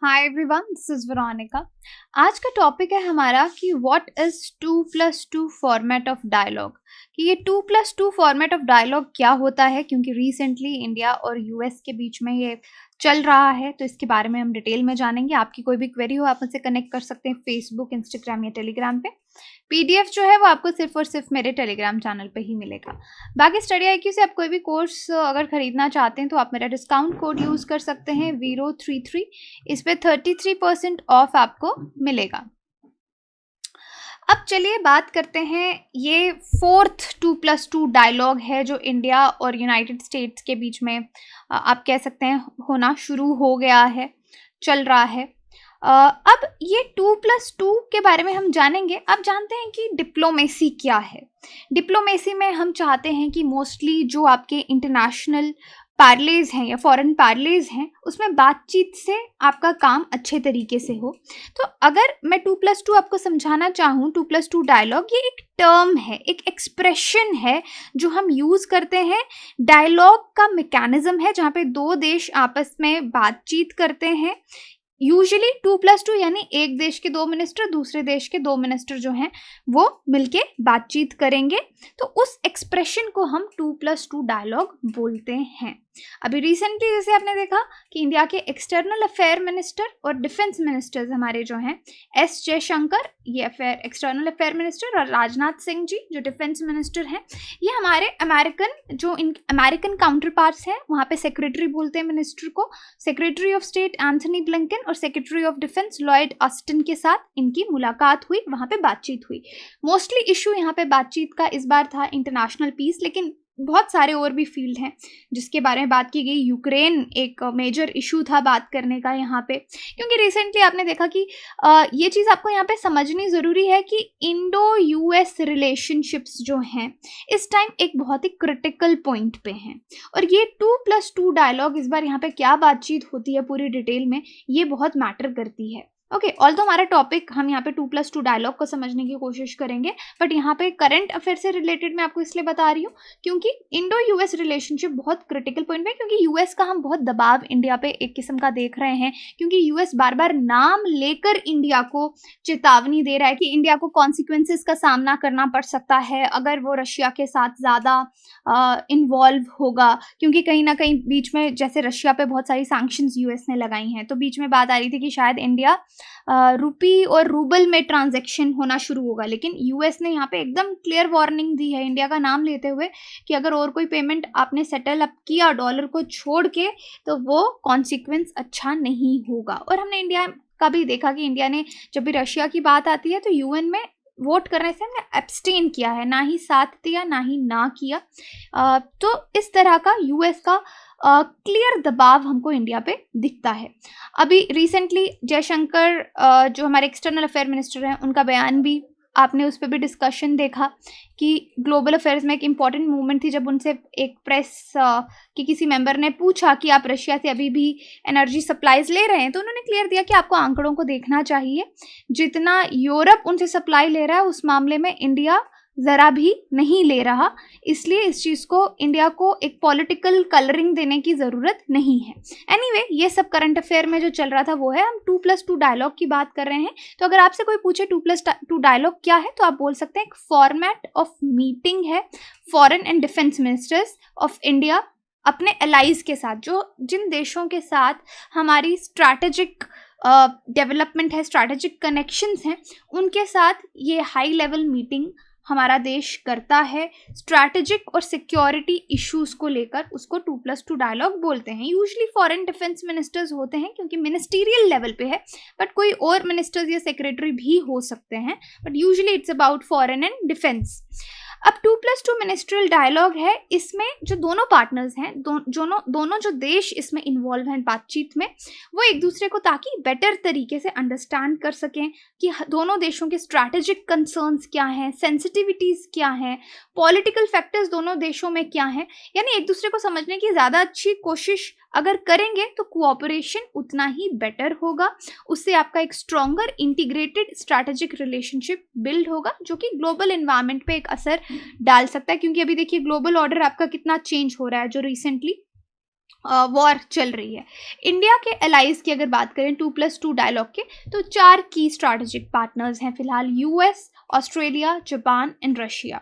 Hi everyone, this is Veronica. आज का topic है हमारा कि what is 2+2 format of dialogue. कि ये 2+2 फॉर्मेट ऑफ डायलॉग क्या होता है, क्योंकि रिसेंटली इंडिया और यूएस के बीच में ये चल रहा है, तो इसके बारे में हम डिटेल में जानेंगे। आपकी कोई भी क्वेरी हो आप मुझसे कनेक्ट कर सकते हैं फेसबुक, इंस्टाग्राम या टेलीग्राम पे। पीडीएफ जो है वो आपको सिर्फ और सिर्फ मेरे टेलीग्राम चैनल पे ही मिलेगा। बाकी स्टडी आईक्यू से आप कोई भी कोर्स अगर खरीदना चाहते हैं तो आप मेरा डिस्काउंट कोड यूज़ कर सकते हैं VERO33। इस पे 33% ऑफ आपको मिलेगा। अब चलिए बात करते हैं, ये फोर्थ 2+2 डायलॉग है जो इंडिया और यूनाइटेड स्टेट्स के बीच में आप कह सकते हैं होना शुरू हो गया है, चल रहा है। अब ये 2+2 के बारे में हम जानेंगे। अब जानते हैं कि डिप्लोमेसी क्या है। डिप्लोमेसी में हम चाहते हैं कि मोस्टली जो आपके इंटरनेशनल पार्लेज हैं या फॉरेन पार्लेज हैं उसमें बातचीत से आपका काम अच्छे तरीके से हो। तो अगर मैं 2+2 आपको समझाना चाहूँ, 2+2 डायलॉग ये एक टर्म है, एक एक्सप्रेशन है जो हम यूज़ करते हैं। डायलॉग का मैकेनिज्म है जहाँ पे दो देश आपस में बातचीत करते हैं। यूजुअली 2+2 यानी एक देश के 2 मिनिस्टर दूसरे देश के 2 मिनिस्टर जो हैं वो मिलके बातचीत करेंगे, तो उस एक्सप्रेशन को हम 2+2 डायलॉग बोलते हैं। अभी रिसेंटली जैसे आपने देखा कि इंडिया के एक्सटर्नल अफेयर मिनिस्टर और डिफेंस मिनिस्टर्स हमारे जो हैं एस जयशंकर, ये एक्सटर्नल अफेयर मिनिस्टर, और राजनाथ सिंह जी जो डिफेंस मिनिस्टर हैं, ये हमारे अमेरिकन काउंटर पार्ट्स हैं। वहाँ पे सेक्रेटरी बोलते हैं मिनिस्टर को। Secretary of state Anthony Blinken और secretary of defense Lloyd Austin के साथ इनकी मुलाकात हुई, वहाँ पे बातचीत हुई। मोस्टली इशू यहाँ पे बातचीत का इस बार था इंटरनेशनल पीस, लेकिन बहुत सारे और भी फील्ड हैं जिसके बारे में बात की गई। यूक्रेन एक मेजर इशू था बात करने का यहाँ पे, क्योंकि रिसेंटली आपने देखा कि ये चीज़ आपको यहाँ पे समझनी ज़रूरी है कि इंडो यूएस रिलेशनशिप्स जो हैं इस टाइम एक बहुत ही क्रिटिकल पॉइंट पे हैं। और ये 2+2 डायलॉग इस बार यहाँ पे क्या बातचीत होती है पूरी डिटेल में, ये बहुत मैटर करती है। ओके, ऑल्दो हमारा टॉपिक हम यहाँ पे 2+2 डायलॉग को समझने की कोशिश करेंगे, बट यहाँ पे करंट अफेयर से रिलेटेड मैं आपको इसलिए बता रही हूँ क्योंकि इंडो यूएस रिलेशनशिप बहुत क्रिटिकल पॉइंट है, क्योंकि यूएस का हम बहुत दबाव इंडिया पे एक किस्म का देख रहे हैं, क्योंकि यूएस बार बार नाम लेकर इंडिया को चेतावनी दे रहा है कि इंडिया को कॉन्सिक्वेंसेस का सामना करना पड़ सकता है अगर वो रशिया के साथ ज़्यादा इन्वॉल्व होगा। क्योंकि कहीं ना कहीं बीच में जैसे रशिया पे बहुत सारी सैंक्शंस यूएस ने लगाई हैं, तो बीच में बात आ रही थी कि शायद इंडिया रुपी और रूबल में ट्रांजैक्शन होना शुरू होगा, लेकिन यूएस ने यहाँ पे एकदम क्लियर वार्निंग दी है इंडिया का नाम लेते हुए कि अगर और कोई पेमेंट आपने सेटल अप किया डॉलर को छोड़ के तो वो कॉन्सिक्वेंस अच्छा नहीं होगा। और हमने इंडिया का भी देखा कि इंडिया ने जब भी रशिया की बात आती है तो यूएन में वोट करने से हमने एब्सटेन किया है, ना ही साथ दिया ना ही ना किया। तो इस तरह का यूएस का क्लियर दबाव हमको इंडिया पे दिखता है। अभी रिसेंटली जयशंकर जो हमारे एक्सटर्नल अफेयर मिनिस्टर हैं उनका बयान भी आपने उस पर भी डिस्कशन देखा कि ग्लोबल अफेयर्स में एक इम्पॉर्टेंट मूवमेंट थी जब उनसे एक प्रेस की किसी मेंबर ने पूछा कि आप रशिया से अभी भी एनर्जी सप्लाईज ले रहे हैं, तो उन्होंने क्लियर दिया कि आपको आंकड़ों को देखना चाहिए। जितना यूरोप उनसे सप्लाई ले रहा है उस मामले में इंडिया ज़रा भी नहीं ले रहा, इसलिए इस चीज़ को इंडिया को एक पॉलिटिकल कलरिंग देने की ज़रूरत नहीं है। एनीवे, ये सब करंट अफेयर में जो चल रहा था वो है। हम 2+2 डायलॉग की बात कर रहे हैं, तो अगर आपसे कोई पूछे 2+2 डायलॉग क्या है तो आप बोल सकते हैं एक फॉर्मेट ऑफ मीटिंग है foreign and defence ministers of India अपने एलाइज के साथ, जो जिन देशों के साथ हमारी स्ट्रैटेजिक डेवलपमेंट है, स्ट्रैटेजिक कनेक्शंस हैं, उनके साथ ये हाई लेवल मीटिंग हमारा देश करता है। स्ट्रैटेजिक और सिक्योरिटी इश्यूज को लेकर उसको 2+2 डायलॉग बोलते हैं। यूजुअली फॉरेन डिफेंस मिनिस्टर्स होते हैं क्योंकि मिनिस्टीरियल लेवल पे है, बट कोई और मिनिस्टर्स या सेक्रेटरी भी हो सकते हैं, but usually it's about foreign and defence. अब 2+2 मिनिस्ट्रियल डायलॉग है, इसमें जो दोनों पार्टनर्स हैं, दोनों जो देश इसमें इन्वॉल्व हैं बातचीत में, वो एक दूसरे को ताकि बेटर तरीके से अंडरस्टैंड कर सकें कि दोनों देशों के स्ट्रैटेजिक कंसर्न्स क्या हैं, सेंसिटिविटीज़ क्या हैं, पॉलिटिकल फैक्टर्स दोनों देशों में क्या हैं, यानी एक दूसरे को समझने की ज़्यादा अच्छी कोशिश अगर करेंगे तो कोऑपरेशन उतना ही बेटर होगा। उससे आपका एक stronger integrated strategic relationship build होगा जो कि ग्लोबल एनवायरनमेंट पे एक असर डाल सकता है। क्योंकि अभी देखिए ग्लोबल ऑर्डर आपका कितना चेंज हो रहा है, जो रिसेंटली वॉर चल रही है। इंडिया के एलाइज की अगर बात करें 2+2 डायलॉग के, तो 4 की स्ट्रैटेजिक पार्टनर्स हैं फिलहाल, US, Australia, Japan and Russia.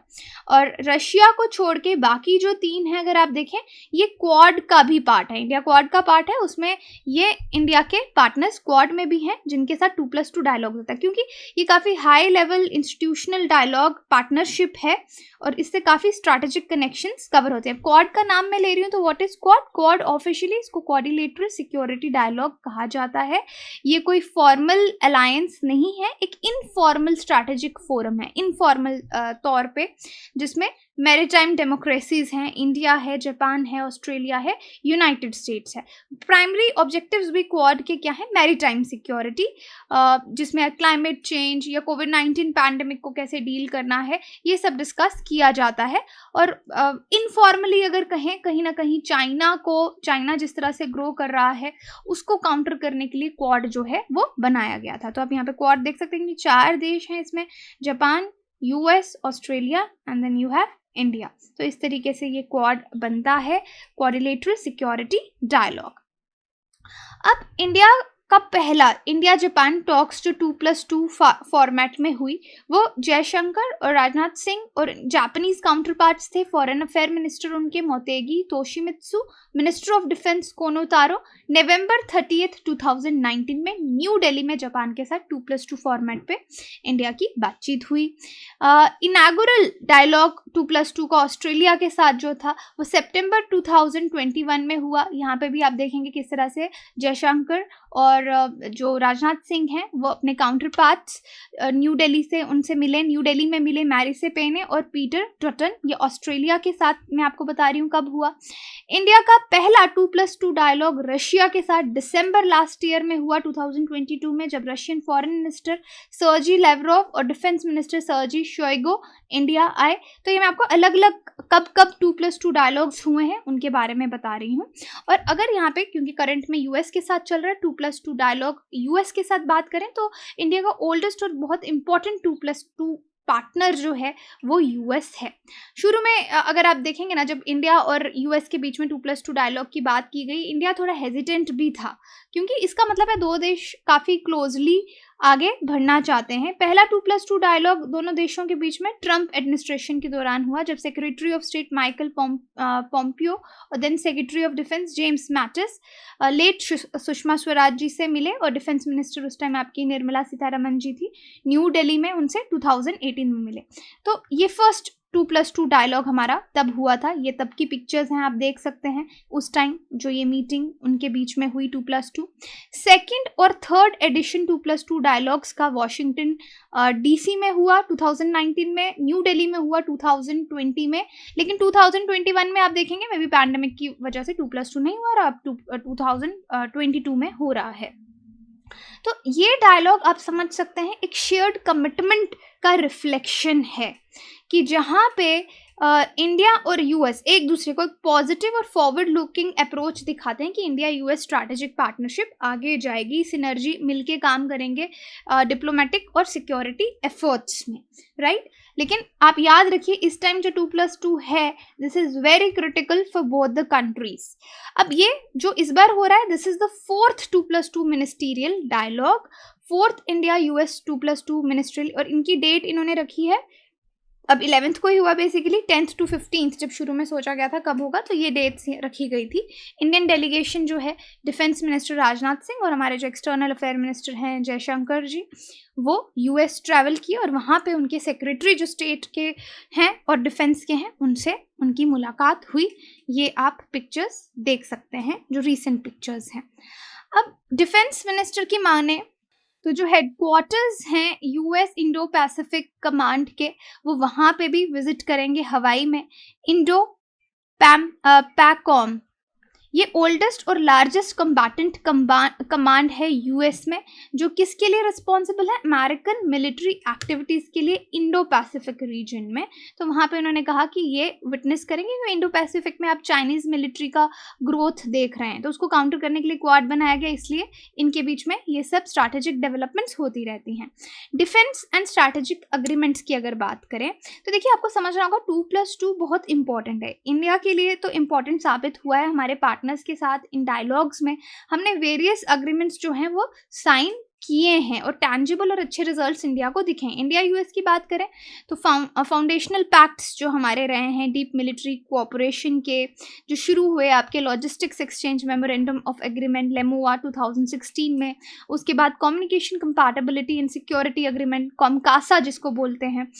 और रशिया को छोड़ के बाकी जो 3 हैं अगर आप देखें, ये क्वाड का भी पार्ट है, इंडिया क्वाड का पार्ट है, उसमें ये इंडिया के पार्टनर्स क्वाड में भी हैं जिनके साथ 2+2 डायलॉग होता है, क्योंकि ये काफ़ी high level institutional dialogue partnership है और इससे काफ़ी स्ट्रैटेजिक कनेक्शंस कवर होते हैं। क्वाड का नाम मैं ले रही हूँ, तो what is quad? Quad officially इसको कोऑर्डिनेटरी सिक्योरिटी डायलॉग कहा जाता है। ये कोई फॉर्मल अलायंस नहीं है, एक इनफॉर्मल स्ट्रैटेजिक फोरम है, इनफॉर्मल तौर पे, जिसमें मैरीटाइम डेमोक्रेसीज हैं, इंडिया है, जापान है, ऑस्ट्रेलिया है, यूनाइटेड स्टेट्स है। प्राइमरी ऑब्जेक्टिव्स भी क्वाड के क्या है? मैरीटाइम सिक्योरिटी, जिसमें क्लाइमेट चेंज या कोविड-19 पैंडेमिक को कैसे डील करना है, ये सब डिस्कस किया जाता है। और इनफॉर्मली अगर कहें, कहीं ना कहीं चाइना जिस तरह से ग्रो कर रहा है उसको काउंटर करने के लिए क्वाड जो है वो बनाया गया था। तो आप यहाँ पे क्वाड देख सकते हैं कि 4 देश हैं इसमें, Japan, US, Australia and then you have India. तो इस तरीके से ये क्वाड बनता है, कोऑर्डिनेटरी सिक्योरिटी डायलॉग। अब इंडिया का पहला इंडिया जापान टॉक्स जो 2+2 फॉर्मेट में हुई, वो जयशंकर और राजनाथ सिंह और जापानीज काउंटर पार्ट्स थे, फॉरेन अफेयर मिनिस्टर उनके Motegi Toshimitsu, minister of defence कोनो तारो, नवंबर 30, 2019 में न्यू दिल्ली में जापान के साथ 2+2 फॉर्मेट पे इंडिया की बातचीत हुई। इनॉग्रेल डायलॉग 2+2 का ऑस्ट्रेलिया के साथ जो था वो सितंबर 2021 में हुआ। यहाँ पे भी आप देखेंगे किस तरह से जयशंकर और जो राजनाथ सिंह हैं वो अपने काउंटर पार्ट्स न्यू दिल्ली से उनसे मिले, न्यू दिल्ली में मिले मैरिसे पेने और पीटर डटन। ये ऑस्ट्रेलिया के साथ मैं आपको बता रही हूँ कब हुआ। इंडिया का पहला 2+2 डायलॉग रशिया के साथ दिसंबर लास्ट ईयर में हुआ 2022 में, जब रशियन फॉरेन मिनिस्टर सर्जी लेवरोव और डिफेंस मिनिस्टर सर्जी शोइगु इंडिया आए। तो ये मैं आपको अलग अलग कब 2+2 डायलॉग्स हुए हैं उनके बारे में बता रही हूँ। और अगर यहाँ पे क्योंकि करंट में यूएस के साथ चल रहा है 2+2 डायलॉग, यूएस के साथ बात करें तो इंडिया का ओल्डेस्ट और बहुत इंपॉर्टेंट 2+2 पार्टनर जो है वो यूएस है। शुरू में अगर आप देखेंगे ना, जब इंडिया और यूएस के बीच में 2+2 डायलॉग की बात की गई, इंडिया थोड़ा हेजिटेंट भी था, क्योंकि इसका मतलब है 2 देश काफ़ी क्लोजली आगे बढ़ना चाहते हैं। पहला 2+2 डायलॉग दोनों देशों के बीच में ट्रंप एडमिनिस्ट्रेशन के दौरान हुआ, जब secretary of state Michael Pompeo और then secretary of defence James Mattis late Sushma Swaraj ji से मिले, और डिफेंस मिनिस्टर उस टाइम आपकी निर्मला सीतारमन जी थी, न्यू दिल्ली में उनसे 2018 में मिले। तो ये फर्स्ट 2+2 डायलॉग हमारा तब हुआ था। ये तब की पिक्चर्स हैं, आप देख सकते हैं उस टाइम जो ये मीटिंग उनके बीच में हुई 2+2। सेकेंड और थर्ड एडिशन 2+2 डायलॉग्स का वॉशिंगटन डीसी में हुआ 2019 में, न्यू दिल्ली में हुआ 2020 में, लेकिन 2021 में आप देखेंगे मे बी पैंडेमिक की वजह से 2+2 नहीं हुआ और अब 2022 में हो रहा है। तो ये डायलॉग आप समझ सकते हैं एक शेयर्ड कमिटमेंट का रिफ्लेक्शन है, कि जहाँ पे इंडिया और यूएस एक दूसरे को एक पॉजिटिव और फॉरवर्ड लुकिंग अप्रोच दिखाते हैं कि इंडिया यूएस स्ट्रैटेजिक पार्टनरशिप आगे जाएगी, सिनर्जी मिलके काम करेंगे डिप्लोमेटिक और सिक्योरिटी एफर्ट्स में, राइट। लेकिन आप याद रखिए इस टाइम जो 2+2 है, this is very critical for both the countries. अब ये जो इस बार हो रहा है, this is the 4th 2+2 ministerial dialogue, 4th India US 2+2 ministerial, और इनकी डेट इन्होंने रखी है अब 11th को ही हुआ बेसिकली, 10th to 15th जब शुरू में सोचा गया था कब होगा, तो ये डेट्स रखी गई थी। इंडियन डेलीगेशन जो है डिफेंस मिनिस्टर राजनाथ सिंह और हमारे जो एक्सटर्नल अफेयर मिनिस्टर हैं जयशंकर जी, वो यूएस ट्रैवल किए और वहाँ पे उनके सेक्रेटरी जो स्टेट के हैं और डिफेंस के हैं उनसे उनकी मुलाकात हुई। ये आप पिक्चर्स देख सकते हैं जो रीसेंट पिक्चर्स हैं। अब डिफेंस मिनिस्टर की माने तो जो हेडक्वार्टर्स हैं यूएस इंडो पैसिफिक कमांड के, वो वहाँ पे भी विजिट करेंगे हवाई में। इंडो पैकॉम ये ओल्डेस्ट और लार्जेस्ट कम्बाटेंट कमांड है यूएस में, जो किसके लिए रिस्पॉन्सिबल है? अमेरिकन मिलिट्री एक्टिविटीज़ के लिए इंडो पैसिफिक रीजन में। तो वहाँ पे उन्होंने कहा कि ये विटनेस करेंगे कि इंडो पैसिफिक में आप चाइनीज़ मिलिट्री का ग्रोथ देख रहे हैं, तो उसको काउंटर करने के लिए क्वाड बनाया गया, इसलिए इनके बीच में ये सब स्ट्रैटेजिक डेवलपमेंट्स होती रहती हैं। डिफेंस एंड स्ट्रैटेजिक अग्रीमेंट्स की अगर बात करें तो देखिए आपको समझना होगा 2+2 बहुत इंपॉर्टेंट है इंडिया के लिए, तो इम्पॉर्टेंट साबित हुआ है हमारे पार्टनर पार्टनर्स के साथ इन डायलॉग्स में हमने वेरियस अग्रीमेंट्स जो हैं वो साइन किए हैं और टैंजिबल और अच्छे रिजल्ट्स इंडिया को दिखे हैं। इंडिया यूएस की बात करें तो फाउंडेशनल पैक्ट्स जो हमारे रहे हैं डीप मिलिट्री कोऑपरेशन के, जो शुरू हुए आपके logistics exchange memorandum of agreement LEMOA 2016 में, उसके बाद communication compatibility and security agreement COMCASA जिसको बोलते हैं,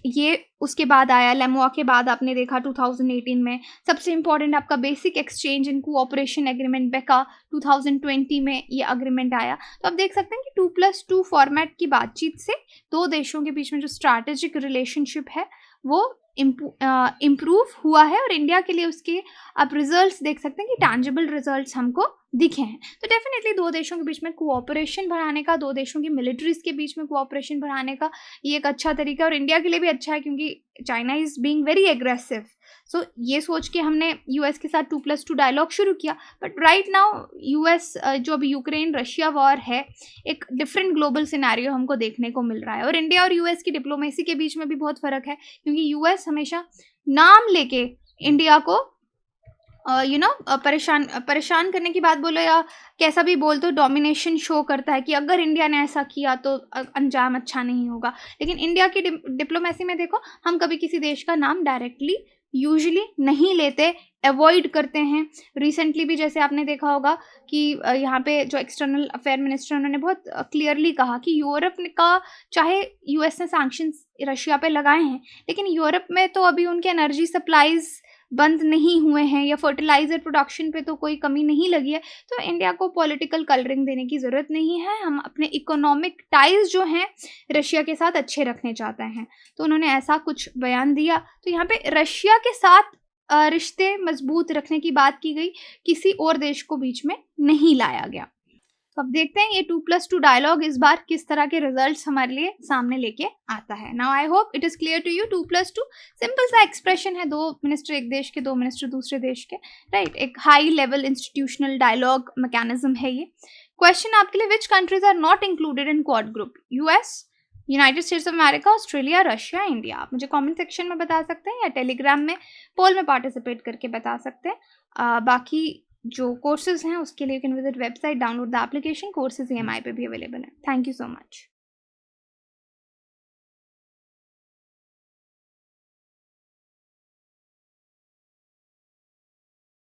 ये उसके बाद आया। लेमोआ के बाद आपने देखा 2018 में सबसे इंपॉर्टेंट आपका basic exchange and cooperation agreement बेका 2020 में ये अग्रीमेंट आया। तो आप देख सकते हैं कि 2+2 फॉर्मेट की बातचीत से दो देशों के बीच में जो स्ट्रैटेजिक रिलेशनशिप है वो इम्प्रूव हुआ है और इंडिया के लिए उसके आप रिजल्ट्स देख सकते हैं कि टैंजिबल रिजल्ट्स हमको दिखे हैं। तो डेफिनेटली दो देशों के बीच में कोऑपरेशन बढ़ाने का, दो देशों की मिलिट्रीज के बीच में कोऑपरेशन बढ़ाने का ये एक अच्छा तरीका है और इंडिया के लिए भी अच्छा है क्योंकि China is being very aggressive. So ये सोच के हमने यूएस के साथ 2+2 डायलॉग शुरू किया। बट राइट नाउ यूएस जो अभी यूक्रेन रशिया वॉर है, एक डिफरेंट ग्लोबल सिनेरियो हमको देखने को मिल रहा है और इंडिया और यूएस की डिप्लोमेसी के बीच में भी बहुत फ़र्क है क्योंकि यूएस हमेशा नाम लेके इंडिया को परेशान करने की बात बोलो या कैसा भी बोल, तो डोमिनेशन शो करता है कि अगर इंडिया ने ऐसा किया तो अंजाम अच्छा नहीं होगा। लेकिन इंडिया की डिप्लोमेसी में देखो, हम कभी किसी देश का नाम डायरेक्टली यूजुअली नहीं लेते, अवॉइड करते हैं। रिसेंटली भी जैसे आपने देखा होगा कि यहाँ पे जो एक्सटर्नल अफेयर मिनिस्टर उन्होंने बहुत क्लियरली कहा कि यूरोप का, चाहे यूएस ने सैंक्शंस रशिया पे लगाए हैं, लेकिन यूरोप में तो अभी उनके एनर्जी सप्लाईज बंद नहीं हुए हैं या फर्टिलाइज़र प्रोडक्शन पे तो कोई कमी नहीं लगी है। तो इंडिया को पॉलिटिकल कलरिंग देने की ज़रूरत नहीं है। हम अपने इकोनॉमिक टाइज जो हैं रशिया के साथ अच्छे रखने चाहते हैं, तो उन्होंने ऐसा कुछ बयान दिया। तो यहाँ पे रशिया के साथ रिश्ते मजबूत रखने की बात की गई, किसी और देश को बीच में नहीं लाया गया। तो अब देखते हैं ये 2+2 डायलॉग इस बार किस तरह के रिजल्ट्स हमारे लिए सामने लेके आता है। Now I hope it is clear to you. 2+2 simple सा एक्सप्रेशन है, दो मिनिस्टर एक देश के, दो मिनिस्टर दूसरे देश के, राइट। एक high level institutional dialogue mechanism है ये। क्वेश्चन आपके लिए, which countries are not included in quad group? US, United States of America, Australia, Russia, India. आप मुझे कमेंट सेक्शन में बता सकते हैं या टेलीग्राम में पोल में पार्टिसिपेट करके बता सकते हैं। बाकी जो कोर्सेज हैं उसके लिए you can visit website, download the application. Courses EMI पे भी अवेलेबल है। Thank you so much.